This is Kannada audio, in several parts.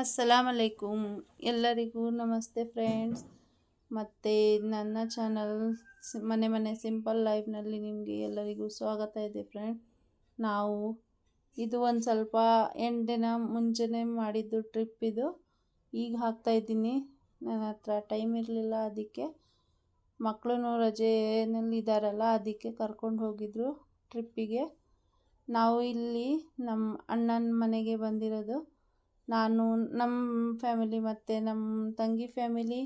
ಅಸ್ಸಲಾಮಲೈಕುಮ್. ಎಲ್ಲರಿಗೂ ನಮಸ್ತೆ ಫ್ರೆಂಡ್ಸ್. ಮತ್ತು ನನ್ನ ಚಾನಲ್ ಮನೆ ಮನೆ ಸಿಂಪಲ್ ಲೈಫ್ನಲ್ಲಿ ನಿಮಗೆ ಎಲ್ಲರಿಗೂ ಸ್ವಾಗತ ಇದೆ ಫ್ರೆಂಡ್. ನಾವು ಇದು ಒಂದು ಸ್ವಲ್ಪ 8 ದಿನ ಮುಂಚೆನೇ ಮಾಡಿದ್ದು ಟ್ರಿಪ್. ಇದು ಈಗ ಹಾಕ್ತಾಯಿದ್ದೀನಿ. ನನ್ನ ಹತ್ರ ಟೈಮ್ ಇರಲಿಲ್ಲ, ಅದಕ್ಕೆ ಮಕ್ಕಳು ರಜೆಯಲ್ಲಿ ಇದ್ದಾರಲ್ಲ, ಅದಕ್ಕೆ ಕರ್ಕೊಂಡು ಹೋಗಿದ್ರು ಟ್ರಿಪ್ಪಿಗೆ. ನಾವು ಇಲ್ಲಿ ನಮ್ಮ ಅಣ್ಣನ ಮನೆಗೆ ಬಂದಿರೋದು. ನಾನು ನಮ್ಮ ಫ್ಯಾಮಿಲಿ ಮತ್ತು ನಮ್ಮ ತಂಗಿ ಫ್ಯಾಮಿಲಿ,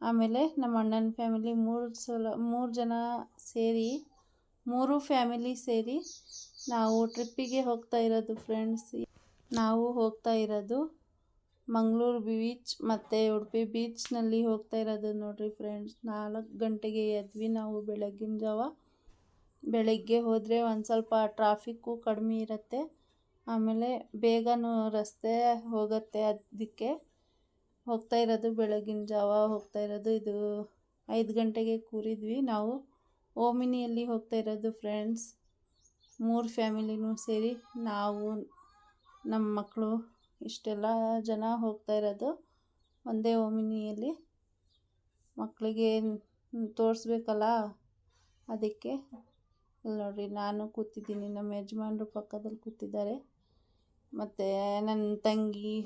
ಆಮೇಲೆ ನಮ್ಮ ಅಣ್ಣನ ಫ್ಯಾಮಿಲಿ, 3 ಜನ ಸೇರಿ 3 ಫ್ಯಾಮಿಲಿ ಸೇರಿ ನಾವು ಟ್ರಿಪ್ಪಿಗೆ ಹೋಗ್ತಾ ಇರೋದು ಫ್ರೆಂಡ್ಸ್. ನಾವು ಹೋಗ್ತಾ ಇರೋದು ಮಂಗಳೂರು ಬೀಚ್ ಮತ್ತು ಉಡುಪಿ ಬೀಚ್ನಲ್ಲಿ ಹೋಗ್ತಾ ಇರೋದು ನೋಡಿರಿ ಫ್ರೆಂಡ್ಸ್. 4 ಗಂಟೆಗೆ ಎದ್ವಿ ನಾವು ಬೆಳಗ್ಗಿನ ಜಾವ. ಬೆಳಗ್ಗೆ ಹೋದರೆ ಒಂದು ಸ್ವಲ್ಪ ಟ್ರಾಫಿಕ್ಕು ಕಡಿಮೆ ಇರುತ್ತೆ, ಆಮೇಲೆ ಬೇಗನೂ ರಸ್ತೆ ಹೋಗುತ್ತೆ. ಅದಕ್ಕೆ ಹೋಗ್ತಾ ಇರೋದು ಬೆಳಗಿನ ಜಾವ ಹೋಗ್ತಾ ಇರೋದು. ಇದು 5 ಗಂಟೆಗೆ ಕೂರಿದ್ವಿ. ನಾವು ಓಮಿನಿಯಲ್ಲಿ ಹೋಗ್ತಾ ಇರೋದು ಫ್ರೆಂಡ್ಸ್. 3 ಫ್ಯಾಮಿಲಿನೂ ಸೇರಿ ನಾವು, ನಮ್ಮ ಮಕ್ಕಳು, ಇಷ್ಟೆಲ್ಲ ಜನ ಹೋಗ್ತಾ ಇರೋದು ಒಂದೇ ಓಮಿನಿಯಲ್ಲಿ. ಮಕ್ಕಳಿಗೆ ತೋರಿಸ್ಬೇಕಲ್ಲ, ಅದಕ್ಕೆ ನೋಡಿರಿ ನಾನು ಕೂತಿದ್ದೀನಿ, ನಮ್ಮ ಯಜಮಾನ್ರು ಪಕ್ಕದಲ್ಲಿ ಕೂತಿದ್ದಾರೆ, ಮತ್ತು ನನ್ನ ತಂಗಿ,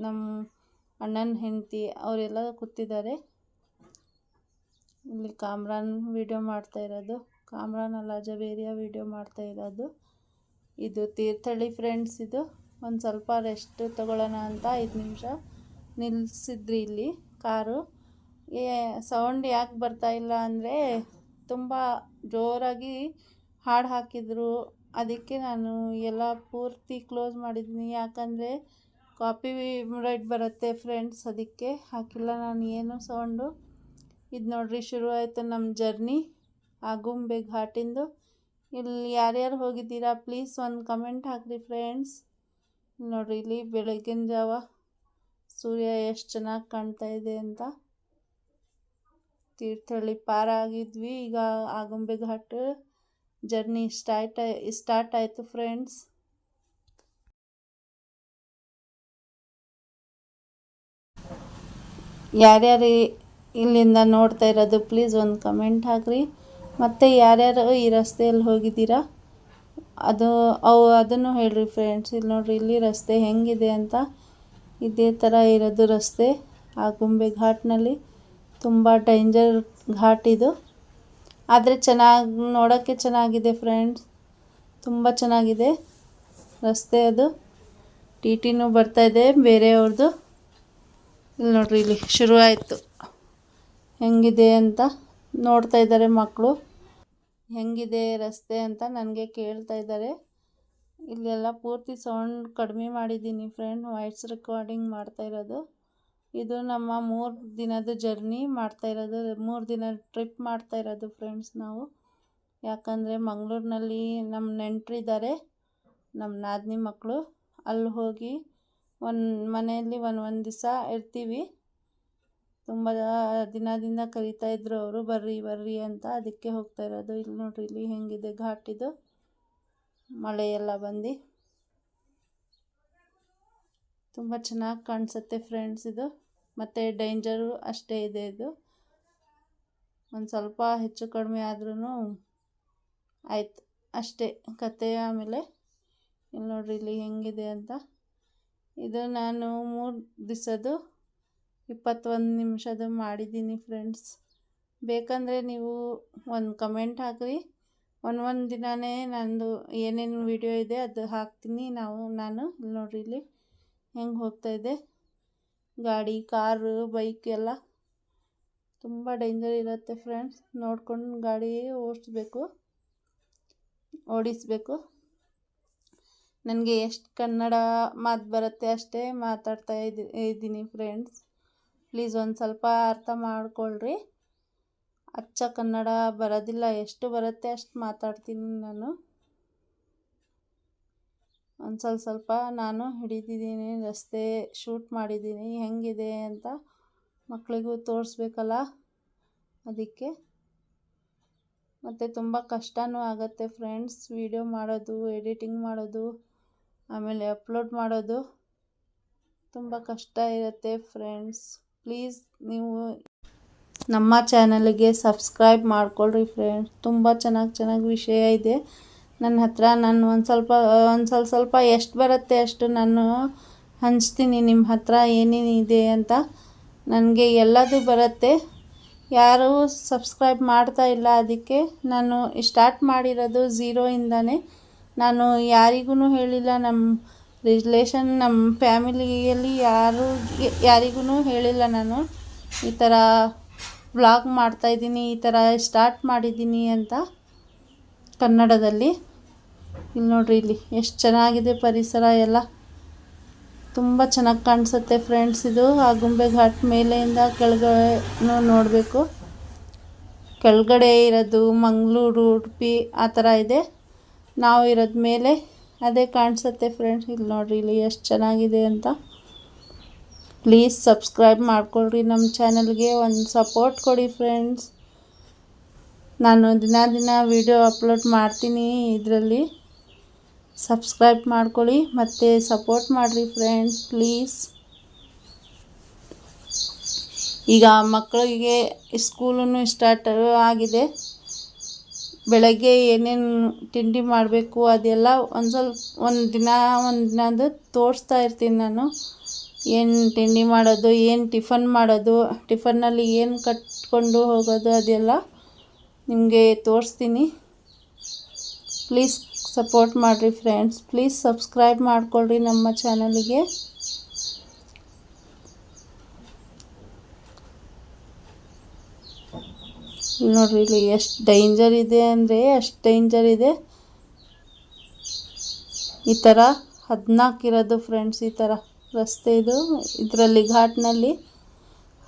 ನಮ್ಮ ಅಣ್ಣನ ಹೆಂಡತಿ ಅವರೆಲ್ಲ ಕೂತಿದ್ದಾರೆ. ಇಲ್ಲಿ ಕಾಮ್ರಾನ್ ವೀಡಿಯೋ ಮಾಡ್ತಾ ಇರೋದು, ಕಾಮ್ರಾನ್ ಅಲ್ಲ ಜಬೇರಿಯಾ ವೀಡಿಯೋ ಮಾಡ್ತಾ ಇರೋದು. ಇದು ತೀರ್ಥಹಳ್ಳಿ ಫ್ರೆಂಡ್ಸ್. ಇದು ಒಂದು ಸ್ವಲ್ಪ ರೆಸ್ಟ್ ತಗೊಳ್ಳೋಣ ಅಂತ 5 ನಿಮಿಷ ನಿಲ್ಲಿಸಿದ್ರಿ ಇಲ್ಲಿ ಕಾರು. ಸೌಂಡ್ ಯಾಕೆ ಬರ್ತಾಯಿಲ್ಲ ಅಂದರೆ ತುಂಬ ಜೋರಾಗಿ ಹಾಡು ಹಾಕಿದರು, ಅದಕ್ಕೆ ನಾನು ಎಲ್ಲ ಪೂರ್ತಿ ಕ್ಲೋಸ್ ಮಾಡಿದ್ದೀನಿ. ಯಾಕಂದರೆ ಕಾಪಿ ರೈಟ್ ಬರುತ್ತೆ ಫ್ರೆಂಡ್ಸ್, ಅದಕ್ಕೆ ಹಾಕಿಲ್ಲ ನಾನು ಏನು ಸೌಂಡು. ಇದು ನೋಡ್ರಿ, ಶುರು ಆಯಿತು ನಮ್ಮ ಜರ್ನಿ ಆಗುಂಬೆ ಘಾಟಿಂದು. ಇಲ್ಲಿ ಯಾರ್ಯಾರು ಹೋಗಿದ್ದೀರಾ ಪ್ಲೀಸ್ ಒಂದು ಕಮೆಂಟ್ ಹಾಕಿರಿ ಫ್ರೆಂಡ್ಸ್. ನೋಡಿರಿ, ಇಲ್ಲಿ ಬೆಳಗಿನ ಜಾವ ಸೂರ್ಯ ಎಷ್ಟು ಚೆನ್ನಾಗಿ ಕಾಣ್ತಾ ಇದೆ ಅಂತ. ತೀರ್ಥಹಳ್ಳಿ ಪಾರ ಆಗಿದ್ವಿ, ಈಗ ಆಗುಂಬೆ ಘಾಟ್ ಜರ್ನಿ ಸ್ಟಾರ್ಟ್ ಆಯಿತು ಫ್ರೆಂಡ್ಸ್. ಯಾರ್ಯಾರು ಇಲ್ಲಿಂದ ನೋಡ್ತಾ ಇರೋದು ಪ್ಲೀಸ್ ಒಂದು ಕಮೆಂಟ್ ಹಾಕಿರಿ. ಮತ್ತು ಯಾರ್ಯಾರು ಈ ರಸ್ತೆಯಲ್ಲಿ ಹೋಗಿದ್ದೀರಾ ಅದನ್ನು ಹೇಳ್ರಿ ಫ್ರೆಂಡ್ಸ್. ಇಲ್ಲಿ ನೋಡಿರಿ, ಇಲ್ಲಿ ರಸ್ತೆ ಹೆಂಗಿದೆ ಅಂತ. ಇದೇ ಥರ ಇರೋದು ರಸ್ತೆ ಆಗುಂಬೆ ಘಾಟ್ನಲ್ಲಿ. ತುಂಬ ಡೇಂಜರ್ ಘಾಟ್ ಇದು, ಆದರೆ ನೋಡೋಕ್ಕೆ ಚೆನ್ನಾಗಿದೆ ಫ್ರೆಂಡ್ಸ್, ತುಂಬ ಚೆನ್ನಾಗಿದೆ ರಸ್ತೆ. ಅದು ಟಿಟಿನೂ ಬರ್ತಾಯಿದೆ ಬೇರೆಯವ್ರದ್ದು. ಇಲ್ಲಿ ನೋಡ್ರಿ, ಇಲ್ಲಿ ಶುರು ಆಯಿತು. ಹೆಂಗಿದೆ ಅಂತ ನೋಡ್ತಾ ಇದ್ದಾರೆ ಮಕ್ಕಳು, ಹೆಂಗಿದೆ ರಸ್ತೆ ಅಂತ ನನಗೆ ಕೇಳ್ತಾ ಇದ್ದಾರೆ. ಇಲ್ಲೆಲ್ಲ ಪೂರ್ತಿ ಸೌಂಡ್ ಕಡಿಮೆ ಮಾಡಿದ್ದೀನಿ ಫ್ರೆಂಡ್, ವಾಯ್ಸ್ ರೆಕಾರ್ಡಿಂಗ್ ಮಾಡ್ತಾ ಇರೋದು. ಇದು ನಮ್ಮ 3 ದಿನದ ಜರ್ನಿ ಮಾಡ್ತಾ ಇರೋದು, 3 ದಿನ ಟ್ರಿಪ್ ಮಾಡ್ತಾ ಇರೋದು ಫ್ರೆಂಡ್ಸ್ ನಾವು. ಯಾಕಂದರೆ ಮಂಗಳೂರಿನಲ್ಲಿ ನಮ್ಮ ನೆಂಟರಿದ್ದಾರೆ, ನಮ್ಮ ನಾದಿನಿ ಮಕ್ಕಳು. ಅಲ್ಲಿ ಹೋಗಿ ಮನೆಯಲ್ಲಿ ಒಂದು ದಿವಸ ಇರ್ತೀವಿ. ತುಂಬ ದಿನದಿಂದ ಕರೀತಾಯಿದ್ರು ಅವರು, ಬರ್ರಿ ಬರ್ರಿ ಅಂತ, ಅದಕ್ಕೆ ಹೋಗ್ತಾ ಇರೋದು. ಇಲ್ಲಿ ನೋಡ್ರಿ, ಇಲ್ಲಿ ಹೆಂಗಿದೆ ಘಾಟಿದು, ಮಳೆ ಎಲ್ಲ ಬಂದು ತುಂಬ ಚೆನ್ನಾಗಿ ಕಾಣಿಸುತ್ತೆ ಫ್ರೆಂಡ್ಸ್ ಇದು. ಮತ್ತು ಡೇಂಜರು ಅಷ್ಟೇ ಇದೆ. ಇದು ಒಂದು ಸ್ವಲ್ಪ ಹೆಚ್ಚು ಕಡಿಮೆ ಆದ್ರೂ ಆಯ್ತು ಅಷ್ಟೇ ಕತೆ. ಆಮೇಲೆ ಇಲ್ಲಿ ನೋಡ್ರಿ, ಇಲ್ಲಿ ಹೆಂಗಿದೆ ಅಂತ. ಇದು ನಾನು 3 ದಿವಸದ್ದು 21 ನಿಮಿಷದ್ದು ಮಾಡಿದ್ದೀನಿ ಫ್ರೆಂಡ್ಸ್. ಬೇಕಂದರೆ ನೀವು ಒಂದು ಕಮೆಂಟ್ ಹಾಕಿರಿ. ಒಂದು ದಿನವೇ ನಂದು ಏನೇನು ವಿಡಿಯೋ ಇದೆ ಅದು ಹಾಕ್ತೀನಿ ನಾನು. ಇಲ್ಲಿ ನೋಡ್ರಿ, ಇಲ್ಲಿ ಹೆಂಗೆ ಹೋಗ್ತಾಯಿದೆ ಗಾಡಿ, ಕಾರು, ಬೈಕ್ ಎಲ್ಲ. ತುಂಬ ಡೇಂಜರ್ ಇರುತ್ತೆ ಫ್ರೆಂಡ್ಸ್, ನೋಡ್ಕೊಂಡು ಗಾಡಿ ಓಡಿಸಬೇಕು. ನನಗೆ ಎಷ್ಟು ಕನ್ನಡ ಮಾತು ಬರುತ್ತೆ ಅಷ್ಟೇ ಮಾತಾಡ್ತಾ ಇದ್ದೀನಿ ಫ್ರೆಂಡ್ಸ್. ಪ್ಲೀಸ್ ಒಂದು ಸ್ವಲ್ಪ ಅರ್ಥ ಮಾಡ್ಕೊಳ್ರಿ. ಅಚ್ಚ ಕನ್ನಡ ಬರೋದಿಲ್ಲ, ಎಷ್ಟು ಬರುತ್ತೆ ಅಷ್ಟು ಮಾತಾಡ್ತೀನಿ ನಾನು. ಒಂದು ಸ್ವಲ್ಪ ನಾನು ಹಿಡಿದಿದ್ದೀನಿ, ರಸ್ತೆ ಶೂಟ್ ಮಾಡಿದ್ದೀನಿ ಹೆಂಗಿದೆ ಅಂತ, ಮಕ್ಕಳಿಗೂ ತೋರಿಸ್ಬೇಕಲ್ಲ ಅದಕ್ಕೆ. ಮತ್ತು ತುಂಬ ಕಷ್ಟವೂ ಆಗುತ್ತೆ ಫ್ರೆಂಡ್ಸ್, ವಿಡಿಯೋ ಮಾಡೋದು, ಎಡಿಟಿಂಗ್ ಮಾಡೋದು, ಆಮೇಲೆ ಅಪ್ಲೋಡ್ ಮಾಡೋದು ತುಂಬ ಕಷ್ಟ ಇರುತ್ತೆ ಫ್ರೆಂಡ್ಸ್. ಪ್ಲೀಸ್ ನೀವು ನಮ್ಮ ಚಾನಲ್ಗೆ ಸಬ್ಸ್ಕ್ರೈಬ್ ಮಾಡ್ಕೊಳ್ರಿ ಫ್ರೆಂಡ್ಸ್. ತುಂಬ ಚೆನ್ನಾಗಿ ವಿಷಯ ಇದೆ ನನ್ನ ಹತ್ರ. ನಾನು ಒಂದು ಸ್ವಲ್ಪ ಎಷ್ಟು ಬರುತ್ತೆ ಅಷ್ಟು ನಾನು ಹಂಚ್ತೀನಿ ನಿಮ್ಮ ಹತ್ರ ಏನೇನಿದೆ ಅಂತ. ನನಗೆ ಎಲ್ಲದೂ ಬರುತ್ತೆ, ಯಾರೂ ಸಬ್ಸ್ಕ್ರೈಬ್ ಮಾಡ್ತಾ ಇಲ್ಲ. ಅದಕ್ಕೆ ನಾನು ಸ್ಟಾರ್ಟ್ ಮಾಡಿರೋದು ಝೀರೋಯಿಂದನೇ. ನಾನು ಯಾರಿಗೂ ಹೇಳಿಲ್ಲ, ನಮ್ಮ ರಿಲೇಷನ್ ನಮ್ಮ ಫ್ಯಾಮಿಲಿಯಲ್ಲಿ ಯಾರಿಗೂ ಹೇಳಿಲ್ಲ ನಾನು ಈ ಥರ ವ್ಲಾಗ್ ಮಾಡ್ತಾಯಿದ್ದೀನಿ, ಈ ಥರ ಸ್ಟಾರ್ಟ್ ಮಾಡಿದ್ದೀನಿ ಅಂತ ಕನ್ನಡದಲ್ಲಿ. ಇಲ್ಲಿ ನೋಡ್ರಿ, ಇಲ್ಲಿ ಎಷ್ಟು ಚೆನ್ನಾಗಿದೆ ಪರಿಸರ ಎಲ್ಲ. ತುಂಬ ಚೆನ್ನಾಗಿ ಕಾಣಿಸುತ್ತೆ ಫ್ರೆಂಡ್ಸ್. ಇದು ಆಗುಂಬೆ ಘಾಟ್ ಮೇಲೆಯಿಂದ ಕೆಳಗಡೆ ನೋಡಬೇಕು. ಕೆಳಗಡೆ ಇರೋದು ಮಂಗಳೂರು, ಉಡುಪಿ ಆ ಥರ ಇದೆ. ನಾವು ಇರೋದು ಮೇಲೆ, ಅದೇ ಕಾಣಿಸುತ್ತೆ ಫ್ರೆಂಡ್ಸ್. ಇಲ್ಲಿ ನೋಡ್ರಿ, ಇಲ್ಲಿ ಎಷ್ಟು ಚೆನ್ನಾಗಿದೆ ಅಂತ. ಪ್ಲೀಸ್ ಸಬ್ಸ್ಕ್ರೈಬ್ ಮಾಡ್ಕೊಳ್ರಿ, ನಮ್ಮ ಚಾನಲ್ಗೆ ಒಂದು ಸಪೋರ್ಟ್ ಕೊಡಿ ಫ್ರೆಂಡ್ಸ್. ನಾನು ದಿನ ವಿಡಿಯೋ ಅಪ್ಲೋಡ್ ಮಾಡ್ತೀನಿ, ಇದರಲ್ಲಿ ಸಬ್ಸ್ಕ್ರೈಬ್ ಮಾಡ್ಕೊಳ್ಳಿ ಮತ್ತು ಸಪೋರ್ಟ್ ಮಾಡಿರಿ ಫ್ರೆಂಡ್ಸ್ ಪ್ಲೀಸ್. ಈಗ ಮಕ್ಕಳಿಗೆ ಸ್ಕೂಲೂ ಸ್ಟಾರ್ಟ್ ಆಗಿದೆ. ಬೆಳಗ್ಗೆ ಏನೇನು ತಿಂಡಿ ಮಾಡಬೇಕು ಅದೆಲ್ಲ ಒಂದು ದಿನದ್ದು ತೋರಿಸ್ತಾ ಇರ್ತೀನಿ ನಾನು. ಏನು ತಿಂಡಿ ಮಾಡೋದು, ಏನು ಟಿಫನ್ ಮಾಡೋದು, ಟಿಫನ್ನಲ್ಲಿ ಏನು ಕಟ್ಕೊಂಡು ಹೋಗೋದು ಅದೆಲ್ಲ ನಿಮಗೆ ತೋರಿಸ್ತೀನಿ. ಪ್ಲೀಸ್ ಸಪೋರ್ಟ್ ಮಾಡಿರಿ ಫ್ರೆಂಡ್ಸ್. ಪ್ಲೀಸ್ ಸಬ್ಸ್ಕ್ರೈಬ್ ಮಾಡ್ಕೊಳ್ರಿ ನಮ್ಮ ಚಾನಲಿಗೆ. ನೋಡ್ರಿ, ಇಲ್ಲಿ ಎಷ್ಟು ಡೇಂಜರ್ ಇದೆ ಅಂದರೆ ಅಷ್ಟು ಡೇಂಜರ್ ಇದೆ. ಈ ಥರ 14 ಇರೋದು ಫ್ರೆಂಡ್ಸ್, ಈ ಥರ ರಸ್ತೆ ಇದು. ಇದರಲ್ಲಿ ಘಾಟ್ನಲ್ಲಿ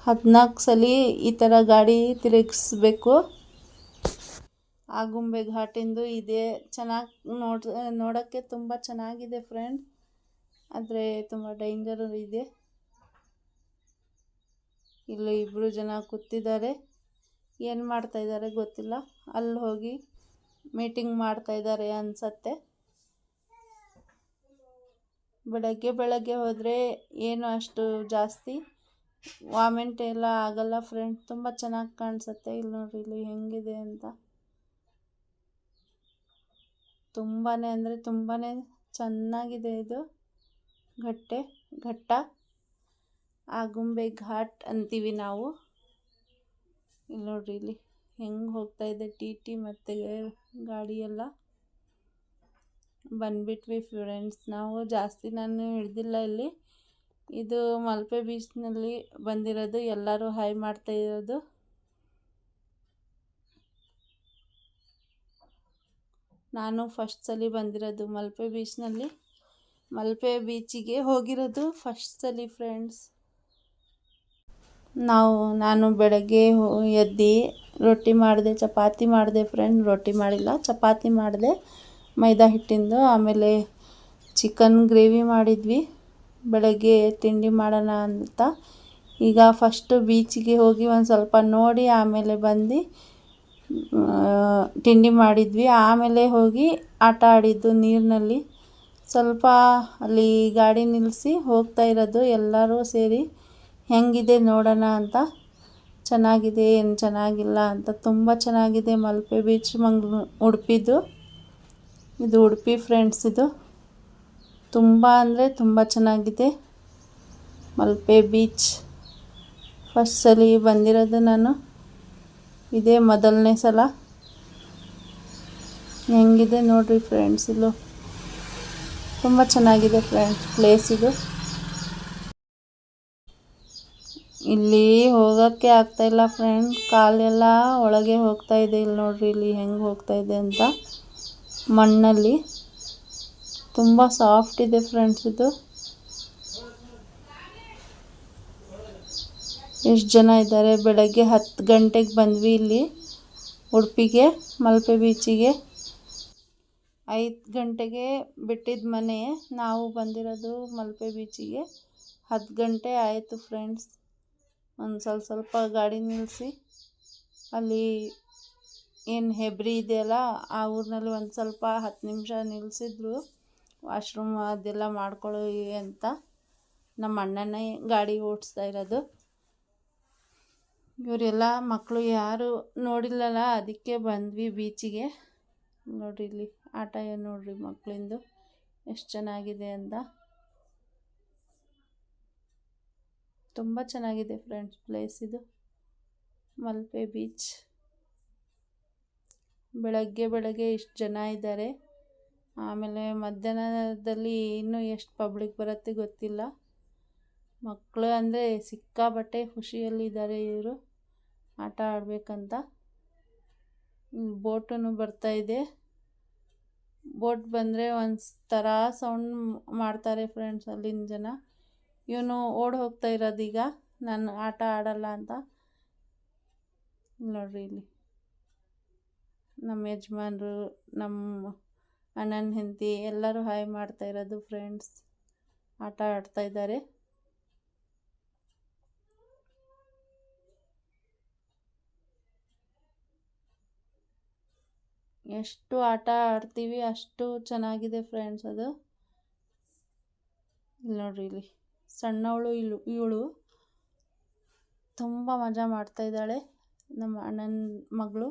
14 ಸಲ ಈ ಥರ ಗಾಡಿ ತಿರುಗಿಸ್ಬೇಕು. ಆಗುಂಬೆ ಘಾಟಿಂದು ಇದೆ. ನೋಡೋಕ್ಕೆ ತುಂಬ ಚೆನ್ನಾಗಿದೆ ಫ್ರೆಂಡ್, ಆದರೆ ತುಂಬ ಡೇಂಜರ್ ಇದೆ. ಇಲ್ಲಿ 2 ಜನ ಕೂತಿದ್ದಾರೆ, ಏನು ಮಾಡ್ತಾಯಿದ್ದಾರೆ ಗೊತ್ತಿಲ್ಲ. ಅಲ್ಲಿ ಹೋಗಿ ಮೀಟಿಂಗ್ ಮಾಡ್ತಾಯಿದ್ದಾರೆ ಅನಿಸತ್ತೆ. ಬೆಳಗ್ಗೆ ಹೋದರೆ ಏನು ಅಷ್ಟು ಜಾಸ್ತಿ ವಾಮಿಂಟ್ ಎಲ್ಲ ಆಗಲ್ಲ ಫ್ರೆಂಡ್. ತುಂಬ ಚೆನ್ನಾಗಿ ಕಾಣಿಸುತ್ತೆ. ಇಲ್ಲಿ ನೋಡ್ರಿ, ಇಲ್ಲಿ ಹೆಂಗಿದೆ ಅಂತ. ತುಂಬಾ ಅಂದರೆ ತುಂಬಾ ಚೆನ್ನಾಗಿದೆ ಇದು ಘಟ್ಟ. ಆಗುಂಬೆ ಘಾಟ್ ಅಂತೀವಿ ನಾವು. ಇಲ್ಲಿ ನೋಡ್ರಿ, ಇಲ್ಲಿ ಹೆಂಗೆ ಹೋಗ್ತಾ ಇದೆ ಟಿ ಮತ್ತು ಗಾಡಿ ಎಲ್ಲ. ಬಂದ್ಬಿಟ್ವಿ ಫ್ರೆಂಡ್ಸ್ ನಾವು. ಜಾಸ್ತಿ ನಾನು ಹಿಡ್ದಿಲ್ಲ ಇಲ್ಲಿ. ಇದು ಮಲ್ಪೆ ಬೀಚ್ನಲ್ಲಿ ಬಂದಿರೋದು, ಎಲ್ಲರೂ ಹಾಯ್ ಮಾಡ್ತಾ ಇರೋದು. ನಾನು ಫಸ್ಟ್ ಸಲ ಬಂದಿರೋದು ಮಲ್ಪೆ ಬೀಚ್ನಲ್ಲಿ. ಮಲ್ಪೆ ಬೀಚಿಗೆ ಹೋಗಿರೋದು ಫಸ್ಟ್ ಸಲ ಫ್ರೆಂಡ್ಸ್. ನಾನು ಬೆಳಗ್ಗೆ ಎದ್ದು ರೊಟ್ಟಿ ಮಾಡಿದೆ, ಚಪಾತಿ ಮಾಡಿದೆ ಫ್ರೆಂಡ್. ರೊಟ್ಟಿ ಮಾಡಿಲ್ಲ, ಚಪಾತಿ ಮಾಡಿದೆ ಮೈದಾ ಹಿಟ್ಟಿಂದು. ಆಮೇಲೆ ಚಿಕನ್ ಗ್ರೇವಿ ಮಾಡಿದ್ವಿ ಬೆಳಗ್ಗೆ ತಿಂಡಿ ಮಾಡೋಣ ಅಂತ. ಈಗ ಫಸ್ಟು ಬೀಚಿಗೆ ಹೋಗಿ ಒಂದು ಸ್ವಲ್ಪ ನೋಡಿ ಆಮೇಲೆ ಬಂದು ತಿಂಡಿ ಮಾಡಿದ್ವಿ. ಆಮೇಲೆ ಹೋಗಿ ಆಟ ಆಡಿದ್ದು ನೀರಿನಲ್ಲಿ. ಸ್ವಲ್ಪ ಅಲ್ಲಿ ಗಾಡಿ ನಿಲ್ಲಿಸಿ ಹೋಗ್ತಾ ಇರೋದು ಎಲ್ಲರೂ ಸೇರಿ. ಹೆಂಗಿದೆ ನೋಡೋಣ ಅಂತ. ಚೆನ್ನಾಗಿದೆ ಏನು ಚೆನ್ನಾಗಿಲ್ಲ ಅಂತ. ತುಂಬ ಚೆನ್ನಾಗಿದೆ ಮಲ್ಪೆ ಬೀಚ್. ಉಡುಪಿದು ಇದು ಉಡುಪಿ ಫ್ರೆಂಡ್ಸ್. ಇದು ತುಂಬ ಅಂದರೆ ತುಂಬ ಚೆನ್ನಾಗಿದೆ ಮಲ್ಪೆ ಬೀಚ್. ಫಸ್ಟ್ ಸಲ ಬಂದಿರೋದು ನಾನು, ಇದೇ ಮೊದಲನೇ ಸಲ. ಹೆಂಗಿದೆ ನೋಡ್ರಿ ಫ್ರೆಂಡ್ಸ್. ಇಲ್ಲೂ ತುಂಬ ಚೆನ್ನಾಗಿದೆ ಫ್ರೆಂಡ್ಸ್ ಪ್ಲೇಸ್ ಇದು. ಇಲ್ಲಿ ಹೋಗೋಕ್ಕೆ ಆಗ್ತಾಯಿಲ್ಲ ಫ್ರೆಂಡ್, ಕಾಲೆಲ್ಲ ಒಳಗೆ ಹೋಗ್ತಾ ಇದೆ. ಇಲ್ಲಿ ನೋಡ್ರಿ, ಇಲ್ಲಿ ಹೆಂಗೆ ಹೋಗ್ತಾ ಇದೆ ಅಂತ. ಮಣ್ಣಲ್ಲಿ ತುಂಬ ಸಾಫ್ಟ್ ಇದೆ ಫ್ರೆಂಡ್ಸ್ ಇದು. ಎಷ್ಟು ಜನ ಇದ್ದಾರೆ. ಬೆಳಗ್ಗೆ 10 ಗಂಟೆಗೆ ಬಂದ್ವಿ ಇಲ್ಲಿ ಉಡುಪಿಗೆ, ಮಲ್ಪೆ ಬೀಚಿಗೆ. 5 ಗಂಟೆಗೆ ಬಿಟ್ಟಿದ್ದು ಮನೆ. ನಾವು ಬಂದಿರೋದು ಮಲ್ಪೆ ಬೀಚಿಗೆ 10 ಗಂಟೆ ಆಯಿತು ಫ್ರೆಂಡ್ಸ್. ಒಂದು ಸ್ವಲ್ಪ ಗಾಡಿ ನಿಲ್ಲಿಸಿ ಅಲ್ಲಿ ಏನು ಹೆಬ್ರಿ ಇದೆಯಲ್ಲ ಆ ಊರಿನಲ್ಲಿ ಒಂದು ಸ್ವಲ್ಪ 10 ನಿಮಿಷ ನಿಲ್ಲಿಸಿದ್ರು ವಾಶ್ರೂಮ್ ಅದೆಲ್ಲ ಮಾಡ್ಕೊಳ್ಳಿ ಅಂತ. ನಮ್ಮ ಅಣ್ಣನೇ ಗಾಡಿ ಓಡಿಸ್ತಾ ಇರೋದು. ಇವರೆಲ್ಲ ಮಕ್ಕಳು ಯಾರು ನೋಡಿಲ್ಲಲ್ಲ, ಅದಕ್ಕೆ ಬಂದ್ವಿ ಬೀಚಿಗೆ. ನೋಡ್ರಿ ಇಲ್ಲಿ ಆಟ ಏನು ನೋಡ್ರಿ ಮಕ್ಕಳಿಂದು ಎಷ್ಟು ಚೆನ್ನಾಗಿದೆ ಅಂತ. ತುಂಬ ಚೆನ್ನಾಗಿದೆ ಫ್ರೆಂಡ್ಸ್ ಪ್ಲೇಸ್ ಇದು, ಮಲ್ಪೆ ಬೀಚ್. ಬೆಳಗ್ಗೆ ಇಷ್ಟು ಜನ ಇದ್ದಾರೆ. ಆಮೇಲೆ ಮಧ್ಯಾಹ್ನದಲ್ಲಿ ಇನ್ನೂ ಎಷ್ಟು ಪಬ್ಲಿಕ್ ಬರುತ್ತೆ ಗೊತ್ತಿಲ್ಲ. ಮಕ್ಕಳು ಅಂದರೆ ಸಿಕ್ಕಾಬಟ್ಟೆ ಖುಷಿಯಲ್ಲಿದ್ದಾರೆ ಇವರು ಆಟ ಆಡಬೇಕಂತ. ಬೋಟೂ ಬರ್ತಾ ಇದೆ. ಬೋಟ್ ಬಂದರೆ ಒಂದು ಥರ ಸೌಂಡ್ ಮಾಡ್ತಾರೆ ಫ್ರೆಂಡ್ಸ್ ಅಲ್ಲಿನ ಜನ. ಇವನು ಓಡಿ ಹೋಗ್ತಾ ಇರೋದೀಗ ನಾನು ಆಟ ಆಡಲ್ಲ ಅಂತ. ನೋಡ್ರಿ ಇಲ್ಲಿ ನಮ್ಮ ಯಜಮಾನ್ರು, ನಮ್ಮ ಅಣ್ಣನ ಹೆಂಡತಿ ಎಲ್ಲರೂ ಹಾಯ್ ಮಾಡ್ತಾ ಇರೋದು ಫ್ರೆಂಡ್ಸ್. ಆಟ ಆಡ್ತಾ ಇದ್ದಾರೆ. ಎಷ್ಟು ಆಟ ಆಡ್ತೀವಿ ಅಷ್ಟು ಚೆನ್ನಾಗಿದೆ ಫ್ರೆಂಡ್ಸ್ ಅದು. ಇಲ್ಲಿ ನೋಡ್ರಿ ಇಲ್ಲಿ ಸಣ್ಣವಳು ಇವಳು ತುಂಬ ಮಜಾ ಮಾಡ್ತಾ ಇದ್ದಾಳೆ, ನಮ್ಮ ಅಣ್ಣನ ಮಗಳು.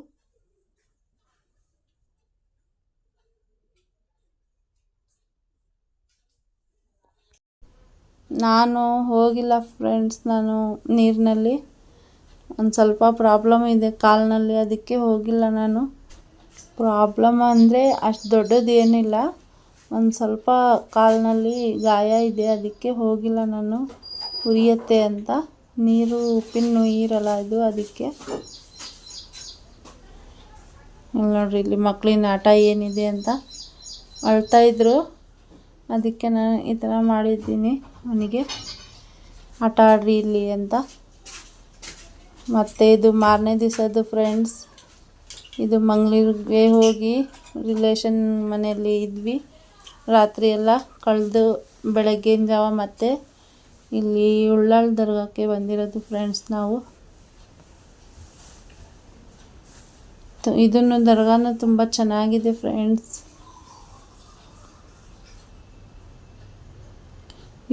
ನಾನು ಹೋಗಿಲ್ಲ ಫ್ರೆಂಡ್ಸ್, ನಾನು ನೀರಿನಲ್ಲಿ ಒಂದು ಸ್ವಲ್ಪ ಪ್ರಾಬ್ಲಮ್ ಇದೆ ಕಾಲಿನಲ್ಲಿ, ಅದಕ್ಕೆ ಹೋಗಿಲ್ಲ ನಾನು. ಪ್ರಾಬ್ಲಮ್ ಅಂದರೆ ಅಷ್ಟು ದೊಡ್ಡದು ಏನಿಲ್ಲ, ಒಂದು ಸ್ವಲ್ಪ ಕಾಲಿನಲ್ಲಿ ಗಾಯ ಇದೆ, ಅದಕ್ಕೆ ಹೋಗಿಲ್ಲ ನಾನು. ಉರಿಯುತ್ತೆ ಅಂತ, ನೀರು ಉಪ್ಪಿನ ನೀರಲ್ಲ ಇದು, ಅದಕ್ಕೆ. ನೋಡ್ರಿ ಇಲ್ಲಿ ಮಕ್ಕಳಿನ ಆಟ ಏನಿದೆ ಅಂತ ಅಳ್ತಾಯಿದ್ರು, ಅದಕ್ಕೆ ನಾನು ಈ ಥರ ಮಾಡಿದ್ದೀನಿ ಅವನಿಗೆ, ಆಟ ಆಡ್ರಿ ಇಲ್ಲಿ ಅಂತ. ಮತ್ತು ಇದು ಮಾರನೇ ದಿವಸದ್ದು ಫ್ರೆಂಡ್ಸ್. ಇದು ಮಂಗಳೂರಿಗೆ ಹೋಗಿ ರಿಲೇಷನ್ ಮನೆಯಲ್ಲಿ ಇದ್ವಿ, ರಾತ್ರಿ ಎಲ್ಲ ಕಳೆದು ಬೆಳಗ್ಗಿನ ಜಾವ ಮತ್ತೆ ಇಲ್ಲಿ ಉಳ್ಳಾಳ ದರ್ಗಾಕ್ಕೆ ಬಂದಿರೋದು ಫ್ರೆಂಡ್ಸ್ ನಾವು. ಇದನ್ನು ದರ್ಗಾನು ತುಂಬ ಚೆನ್ನಾಗಿದೆ ಫ್ರೆಂಡ್ಸ್.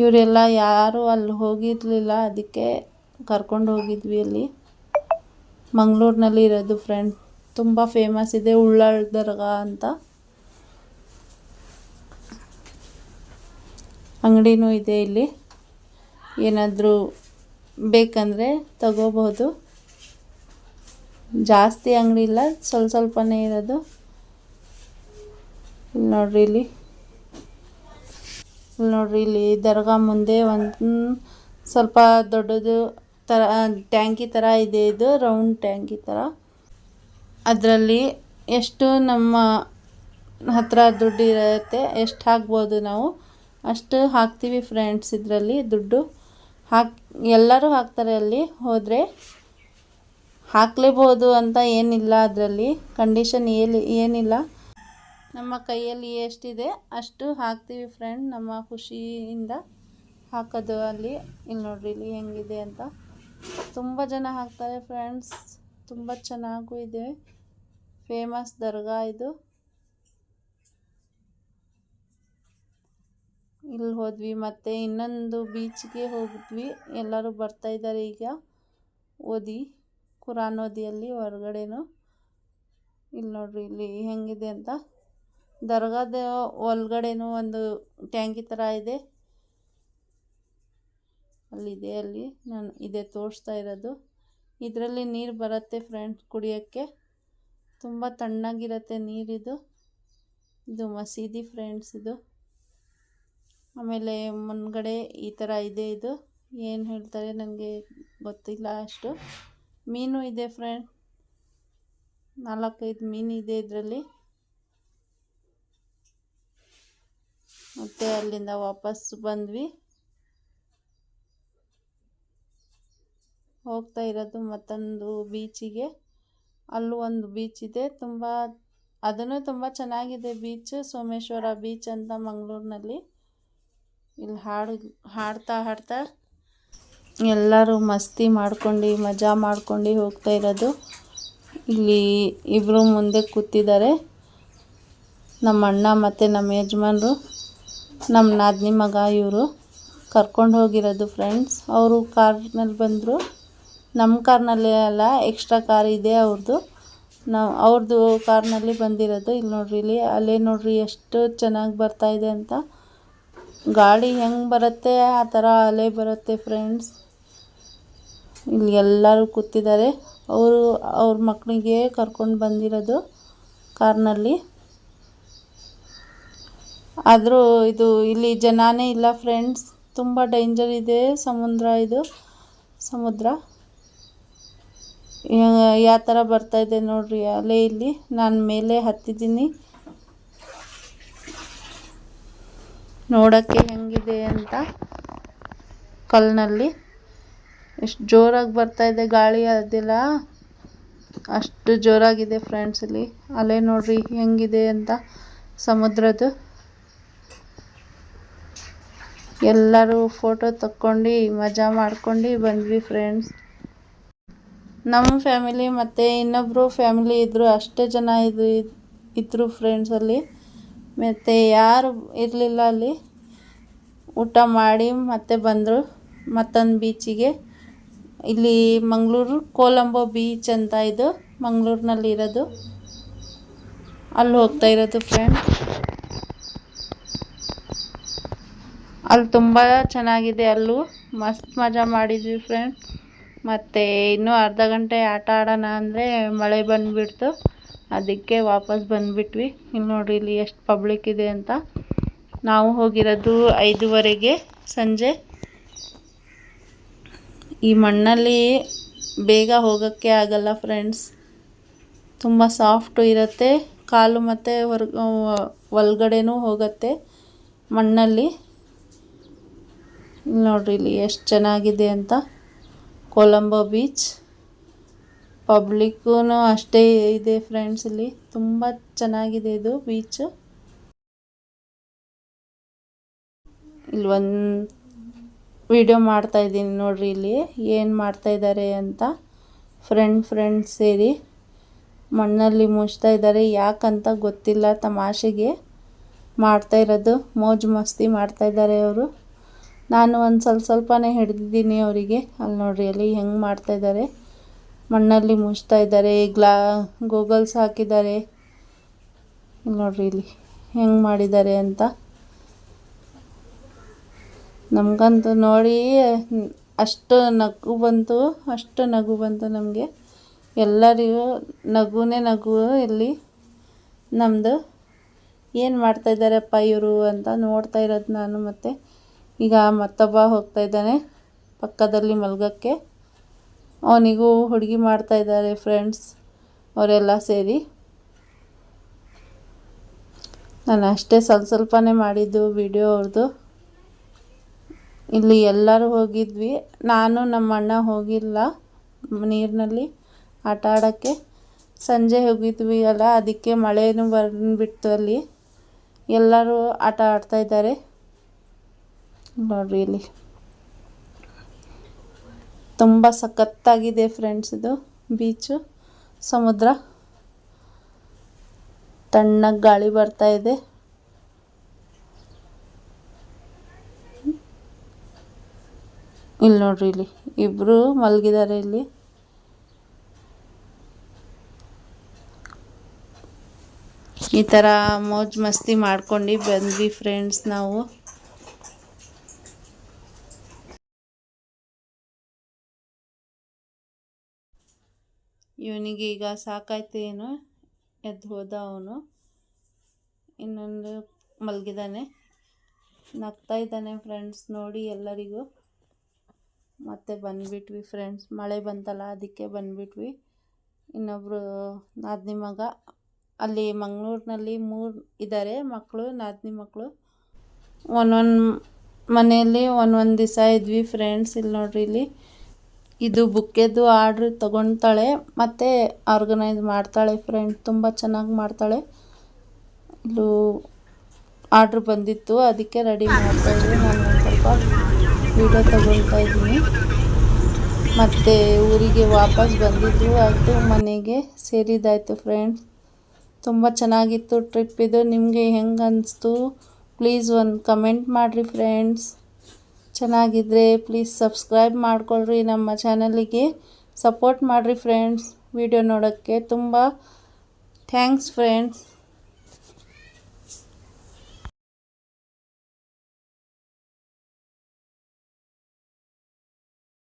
ಇವರೆಲ್ಲ ಯಾರು ಅಲ್ಲಿ ಹೋಗಿರಲಿಲ್ಲ, ಅದಕ್ಕೆ ಕರ್ಕೊಂಡು ಹೋಗಿದ್ವಿ. ಅಲ್ಲಿ ಮಂಗಳೂರಿನಲ್ಲಿ ಇರೋದು ಫ್ರೆಂಡ್ಸ್, ತುಂಬ ಫೇಮಸ್ ಇದೆ ಉಳ್ಳಾಳ ದರ್ಗಾ ಅಂತ. ಅಂಗಡಿನೂ ಇದೆ ಇಲ್ಲಿ, ಏನಾದರೂ ಬೇಕಂದರೆ ತಗೋಬಹುದು. ಜಾಸ್ತಿ ಅಂಗಡಿ ಇಲ್ಲ, ಸ್ವಲ್ಪನೇ ಇರೋದು. ನೋಡ್ರಿ ಇಲ್ಲಿ ದರ್ಗಾ ಮುಂದೆ ಒಂದು ಸ್ವಲ್ಪ ದೊಡ್ಡದು ಥರ ಟ್ಯಾಂಕಿ ಥರ ಇದೆ, ಇದು ರೌಂಡ್ ಟ್ಯಾಂಕಿ ಥರ. ಅದರಲ್ಲಿ ಎಷ್ಟು ನಮ್ಮ ಹತ್ರ ದುಡ್ಡು ಇರುತ್ತೆ, ಎಷ್ಟು ಹಾಕ್ಬೋದು ನಾವು ಅಷ್ಟು ಹಾಕ್ತೀವಿ ಫ್ರೆಂಡ್ಸ್. ಇದರಲ್ಲಿ ದುಡ್ಡು ಎಲ್ಲರೂ ಹಾಕ್ತಾರೆ, ಅಲ್ಲಿ ಹೋದರೆ ಹಾಕಲೇಬೋದು ಅಂತ ಏನಿಲ್ಲ, ಅದರಲ್ಲಿ ಕಂಡೀಷನ್ ಏನಿಲ್ಲ. ನಮ್ಮ ಕೈಯಲ್ಲಿ ಎಷ್ಟಿದೆ ಅಷ್ಟು ಹಾಕ್ತೀವಿ ಫ್ರೆಂಡ್, ನಮ್ಮ ಖುಷಿಯಿಂದ ಹಾಕೋದು ಅಲ್ಲಿ. ಇಲ್ಲಿ ನೋಡ್ರಿ ಇಲ್ಲಿ ಹೆಂಗಿದೆ ಅಂತ. ತುಂಬ ಜನ ಹಾಕ್ತಾರೆ ಫ್ರೆಂಡ್ಸ್, ತುಂಬ ಚೆನ್ನಾಗೂ ಇದೆ, ಫೇಮಸ್ ದರ್ಗಾ ಇದು. ಇಲ್ಲಿ ಹೋದ್ವಿ, ಮತ್ತು ಇನ್ನೊಂದು ಬೀಚ್ಗೆ ಹೋಗಿದ್ವಿ. ಎಲ್ಲರೂ ಬರ್ತಾಯಿದ್ದಾರೆ ಈಗ ಕುರಾನ್ ಓದಿ ಅಲ್ಲಿ ಹೊರಗಡೆನು. ಇಲ್ಲಿ ನೋಡ್ರಿ ಇಲ್ಲಿ ಹೆಂಗಿದೆ ಅಂತ. ದರ್ಗಾದ ಒಳಗಡೆನೂ ಒಂದು ಟ್ಯಾಂಕಿ ಥರ ಇದೆ, ಅಲ್ಲಿ ನಾನು ಇದೇ ತೋರಿಸ್ತಾ ಇರೋದು. ಇದರಲ್ಲಿ ನೀರು ಬರುತ್ತೆ ಫ್ರೆಂಡ್ಸ್ ಕುಡಿಯೋಕ್ಕೆ, ತುಂಬ ತಣ್ಣಗಿರುತ್ತೆ ನೀರಿದು. ಇದು ಮಸೀದಿ ಫ್ರೆಂಡ್ಸ್ ಇದು. ಆಮೇಲೆ ಮುಂದ್ಗಡೆ ಈ ಥರ ಇದೆ, ಇದು ಏನು ಹೇಳ್ತಾರೆ ನನಗೆ ಗೊತ್ತಿಲ್ಲ ಅಷ್ಟು. ಮೀನು ಇದೆ ಫ್ರೆಂಡ್, 4-5 ಮೀನು ಇದೆ ಇದರಲ್ಲಿ. ಮತ್ತು ಅಲ್ಲಿಂದ ವಾಪಸ್ ಬಂದ್ವಿ. ಹೋಗ್ತಾ ಇರೋದು ಮತ್ತೊಂದು ಬೀಚಿಗೆ. ಅಲ್ಲೂ ಒಂದು ಬೀಚ್ ಇದೆ, ಅದನ್ನು ತುಂಬ ಚೆನ್ನಾಗಿದೆ ಬೀಚ್, ಸೋಮೇಶ್ವರ ಬೀಚ್ ಅಂತ ಮಂಗಳೂರಿನಲ್ಲಿ. ಇಲ್ಲಿ ಹಾಡ್ತಾ ಎಲ್ಲರೂ ಮಸ್ತಿ ಮಾಡ್ಕೊಂಡು ಮಜಾ ಮಾಡ್ಕೊಂಡು ಹೋಗ್ತಾ ಇರೋದು. ಇಲ್ಲಿ ಇಬ್ಬರು ಮುಂದೆ ಕೂತಿದ್ದಾರೆ, ನಮ್ಮ ಅಣ್ಣ ಮತ್ತು ನಮ್ಮ ಯಜಮಾನ್ರು, ನಮ್ಮ ನಾದಿನಿ ಮಗ ಇವರು. ಕರ್ಕೊಂಡು ಹೋಗಿರೋದು ಫ್ರೆಂಡ್ಸ್. ಅವರು ಕಾರ್ನಲ್ಲಿ ಬಂದರು, ನಮ್ಮ ಕಾರ್ನಲ್ಲಿ ಅಲ್ಲ, ಎಕ್ಸ್ಟ್ರಾ ಕಾರ್ ಇದೆ ಅವ್ರದ್ದು. ಅವ್ರದ್ದು ಕಾರ್ನಲ್ಲಿ ಬಂದಿರೋದು. ಇಲ್ಲಿ ನೋಡ್ರಿ, ಇಲ್ಲಿ ಅಲ್ಲೇ ನೋಡ್ರಿ ಎಷ್ಟು ಚೆನ್ನಾಗಿ ಬರ್ತಾ ಇದೆ ಅಂತ. ಗಾಡಿ ಹೆಂಗೆ ಬರುತ್ತೆ ಆ ಥರ ಅಲೆ ಬರುತ್ತೆ ಫ್ರೆಂಡ್ಸ್. ಇಲ್ಲಿ ಎಲ್ಲರೂ ಕೂತಿದ್ದಾರೆ. ಅವ್ರ ಮಕ್ಕಳಿಗೆ ಕರ್ಕೊಂಡು ಬಂದಿರೋದು ಕಾರ್ನಲ್ಲಿ. ಆದರೂ ಇದು ಇಲ್ಲಿ ಜನನೇ ಇಲ್ಲ ಫ್ರೆಂಡ್ಸ್. ತುಂಬ ಡೇಂಜರ್ ಇದೆ. ಸಮುದ್ರ ಯಾವ ಥರ ಬರ್ತಾ ಇದೆ ನೋಡ್ರಿ ಅಲೆ. ಇಲ್ಲಿ ನಾನು ಮೇಲೆ ಹತ್ತಿದ್ದೀನಿ ನೋಡೋಕ್ಕೆ ಹೆಂಗಿದೆ ಅಂತ. ಕಲ್ಲಿನಲ್ಲಿ ಎಷ್ಟು ಜೋರಾಗಿ ಬರ್ತಾ ಇದೆ ಗಾಳಿ, ಅದೆಲ್ಲ ಅಷ್ಟು ಜೋರಾಗಿದೆ ಫ್ರೆಂಡ್ಸ್. ಇಲ್ಲಿ ಅಲೆ ನೋಡ್ರಿ ಹೆಂಗಿದೆ ಅಂತ ಸಮುದ್ರದ್ದು. ಎಲ್ಲರೂ ಫೋಟೋ ತಕ್ಕೊಂಡು ಮಜಾ ಮಾಡ್ಕೊಂಡು ಬಂದ್ವಿ ಫ್ರೆಂಡ್ಸ್. ನಮ್ಮ ಫ್ಯಾಮಿಲಿ ಮತ್ತು ಇನ್ನೊಬ್ಬರು ಫ್ಯಾಮಿಲಿ ಇದ್ದರು, ಅಷ್ಟೇ ಜನ ಇದ್ದರು ಫ್ರೆಂಡ್ಸ್ ಅಲ್ಲಿ. ಮತ್ತು ಯಾರು ಇರಲಿಲ್ಲ ಅಲ್ಲಿ. ಊಟ ಮಾಡಿ ಮತ್ತೆ ಬಂದರು ಮತ್ತೊಂದು ಬೀಚಿಗೆ. ಇಲ್ಲಿ ಮಂಗಳೂರು ಕೊಲಂಬೋ ಬೀಚ್ ಅಂತ, ಇದು ಮಂಗಳೂರಿನಲ್ಲಿ ಇರೋದು. ಅಲ್ಲಿ ಹೋಗ್ತಾ ಇರೋದು ಫ್ರೆಂಡ್ಸ್. ಅಲ್ಲಿ ತುಂಬ ಚೆನ್ನಾಗಿದೆ. ಅಲ್ಲೂ ಮಸ್ತ್ ಮಜಾ ಮಾಡಿದ್ವಿ ಫ್ರೆಂಡ್ಸ್. ಮತ್ತು ಇನ್ನೂ ಅರ್ಧ ಗಂಟೆ ಆಟ ಆಡೋಣ ಅಂದರೆ ಮಳೆ ಬಂದುಬಿಡ್ತು, ಅದಕ್ಕೆ ವಾಪಸ್ ಬಂದುಬಿಟ್ವಿ. ಇಲ್ಲಿ ನೋಡಿರಿ ಇಲ್ಲಿ ಎಷ್ಟು ಪಬ್ಲಿಕ್ ಇದೆ ಅಂತ. ನಾವು ಹೋಗಿರೋದು 5:30 ಸಂಜೆ. ಈ ಮಣ್ಣಲ್ಲಿ ಬೇಗ ಹೋಗೋಕ್ಕೆ ಆಗಲ್ಲ ಫ್ರೆಂಡ್ಸ್. ತುಂಬ ಸಾಫ್ಟು ಇರುತ್ತೆ ಕಾಲು, ಮತ್ತು ಒಳಗಡೆನೂ ಹೋಗುತ್ತೆ ಮಣ್ಣಲ್ಲಿ. ಇಲ್ಲಿ ನೋಡ್ರಿ ಇಲ್ಲಿ ಎಷ್ಟು ಚೆನ್ನಾಗಿದೆ ಅಂತ ಕೊಲಂಬೋ ಬೀಚ್. ಪಬ್ಲಿಕ್ಕೂ ಅಷ್ಟೇ ಇದೆ ಫ್ರೆಂಡ್ಸ್. ಇಲ್ಲಿ ತುಂಬ ಚೆನ್ನಾಗಿದೆ ಇದು ಬೀಚ್. ಇಲ್ಲಿ ಒಂದು ವಿಡಿಯೋ ಮಾಡ್ತಾಯಿದ್ದೀನಿ ನೋಡ್ರಿ, ಇಲ್ಲಿ ಏನು ಮಾಡ್ತಾಯಿದ್ದಾರೆ ಅಂತ. ಫ್ರೆಂಡ್ಸ್ ಸೇರಿ ಮಣ್ಣಲ್ಲಿ ಮುಚ್ತಾ ಇದ್ದಾರೆ. ಯಾಕಂತ ಗೊತ್ತಿಲ್ಲ, ತಮಾಷೆಗೆ ಮಾಡ್ತಾ ಇರೋದು, ಮೋಜು ಮಸ್ತಿ ಮಾಡ್ತಾಯಿದ್ದಾರೆ ಅವರು. ನಾನು ಒಂದು ಸ್ವಲ್ಪನೇ ಹಿಡಿದಿದ್ದೀನಿ ಅವರಿಗೆ. ಅಲ್ಲಿ ನೋಡ್ರಿ ಅಲ್ಲಿ ಹೆಂಗೆ ಮಾಡ್ತಾಯಿದ್ದಾರೆ, ಮಣ್ಣಲ್ಲಿ ಮುಚ್ತಾ ಇದ್ದಾರೆ. ಗೋಗಲ್ಸ್ ಹಾಕಿದ್ದಾರೆ. ಇಲ್ಲಿ ನೋಡ್ರಿ ಇಲ್ಲಿ ಹೆಂಗೆ ಮಾಡಿದ್ದಾರೆ ಅಂತ. ನಮಗಂತೂ ನೋಡಿ ಅಷ್ಟು ನಗು ಬಂತು ನಮಗೆ. ಎಲ್ಲರಿಗೂ ನಗು ಇಲ್ಲಿ. ನಮ್ಮದು ಏನು ಮಾಡ್ತಾಯಿದ್ದಾರಪ್ಪ ಇವರು ಅಂತ ನೋಡ್ತಾ ಇರೋದು ನಾನು. ಮತ್ತು ಈಗ ಮತ್ತೊಬ್ಬ ಹೋಗ್ತಾ ಇದ್ದಾನೆ ಪಕ್ಕದಲ್ಲಿ ಮಲ್ಗೋಕ್ಕೆ. ಅವನಿಗೂ ಹುಡುಗಿ ಮಾಡ್ತಾಯಿದ್ದಾರೆ ಫ್ರೆಂಡ್ಸ್ ಅವರೆಲ್ಲ ಸೇರಿ. ನಾನು ಅಷ್ಟೇ ಸ್ವಲ್ಪನೇ ಮಾಡಿದ್ದು ವಿಡಿಯೋ ಅವ್ರದ್ದು. ಇಲ್ಲಿ ಎಲ್ಲರೂ ಹೋಗಿದ್ವಿ, ನಾನು ನಮ್ಮ ಅಣ್ಣ ಹೋಗಿಲ್ಲ ನೀರಿನಲ್ಲಿ ಆಟ ಆಡೋಕ್ಕೆ. ಸಂಜೆ ಹೋಗಿದ್ವಿ ಅಲ್ಲ, ಅದಕ್ಕೆ ಮಳೆನೂ ಬಂದುಬಿಡ್ತು. ಅಲ್ಲಿ ಎಲ್ಲರೂ ಆಟ ಆಡ್ತಾಯಿದ್ದಾರೆ ನೋಡ್ರಿ. ಇಲ್ಲಿ ತುಂಬ ಸಖತ್ತಾಗಿದೆ ಫ್ರೆಂಡ್ಸ್ ಇದು ಬೀಚು. ಸಮುದ್ರ ತಣ್ಣಗೆ ಗಾಳಿ ಬರ್ತಾ ಇದೆ. ಇಲ್ಲಿ ನೋಡ್ರಿ ಇಲ್ಲಿ ಇಬ್ಬರು ಮಲಗಿದ್ದಾರೆ. ಇಲ್ಲಿ ಈ ಥರ ಮೋಜು ಮಸ್ತಿ ಮಾಡ್ಕೊಂಡು ಬಂದ್ವಿ ಫ್ರೆಂಡ್ಸ್ ನಾವು. ಇವನಿಗೆ ಈಗ ಸಾಕಾಯ್ತು ಏನೋ, ಎದ್ದು ಹೋದ ಅವನು. ಇನ್ನೊಂದು ಮಲಗಿದ್ದಾನೆ, ನಗ್ತಾ ಇದ್ದಾನೆ ಫ್ರೆಂಡ್ಸ್ ನೋಡಿ ಎಲ್ಲರಿಗೂ. ಮತ್ತೆ ಬಂದುಬಿಟ್ವಿ ಫ್ರೆಂಡ್ಸ್, ಮಳೆ ಬಂತಲ್ಲ ಅದಕ್ಕೆ ಬಂದುಬಿಟ್ವಿ. ಇನ್ನೊಬ್ಬರು ನಾದಿನಿ ಮಗ, ಅಲ್ಲಿ ಮಂಗಳೂರಿನಲ್ಲಿ 3 ಇದ್ದಾರೆ ಮಕ್ಕಳು, ನಾದಿನಿ ಮಕ್ಕಳು. ಒಂದೊಂದು ಮನೆಯಲ್ಲಿ ಒಂದೊಂದು ದಿವಸ ಇದ್ವಿ ಫ್ರೆಂಡ್ಸ್. ಇಲ್ಲಿ ನೋಡ್ರಿ ಇಲ್ಲಿ ಇದು ಬುಕ್ಕೆದು ಆರ್ಡ್ರ್ ತೊಗೊತಾಳೆ ಮತ್ತು ಆರ್ಗನೈಸ್ ಮಾಡ್ತಾಳೆ ಫ್ರೆಂಡ್. ತುಂಬ ಚೆನ್ನಾಗಿ ಮಾಡ್ತಾಳೆ. ಇದು ಆರ್ಡ್ರ್ ಬಂದಿತ್ತು, ಅದಕ್ಕೆ ರೆಡಿ ಮಾಡ್ತಾಯಿದ್ವಿ. ನಾನು ಒಂದು ಸ್ವಲ್ಪ ವಿಡಿಯೋ ತೊಗೊಳ್ತಾ ಇದ್ದೀನಿ. ಮತ್ತು ಊರಿಗೆ ವಾಪಸ್ ಬಂದಿದ್ದು ಆಯಿತು, ಮನೆಗೆ ಸೇರಿದ್ದಾಯಿತು ಫ್ರೆಂಡ್ಸ್. ತುಂಬ ಚೆನ್ನಾಗಿತ್ತು ಟ್ರಿಪ್ ಇದು. ನಿಮಗೆ ಹೆಂಗೆ ಅನಿಸ್ತು ಪ್ಲೀಸ್ ಒಂದು ಕಮೆಂಟ್ ಮಾಡಿರಿ ಫ್ರೆಂಡ್ಸ್. ಚೆನ್ನಾಗಿದ್ದರೆ ಪ್ಲೀಸ್ ಸಬ್ಸ್ಕ್ರೈಬ್ ಮಾಡ್ಕೊಳ್ರಿ, ನಮ್ಮ ಚಾನಲಿಗೆ ಸಪೋರ್ಟ್ ಮಾಡಿರಿ ಫ್ರೆಂಡ್ಸ್. ವಿಡಿಯೋ ನೋಡೋಕ್ಕೆ ತುಂಬ ಥ್ಯಾಂಕ್ಸ್ ಫ್ರೆಂಡ್ಸ್.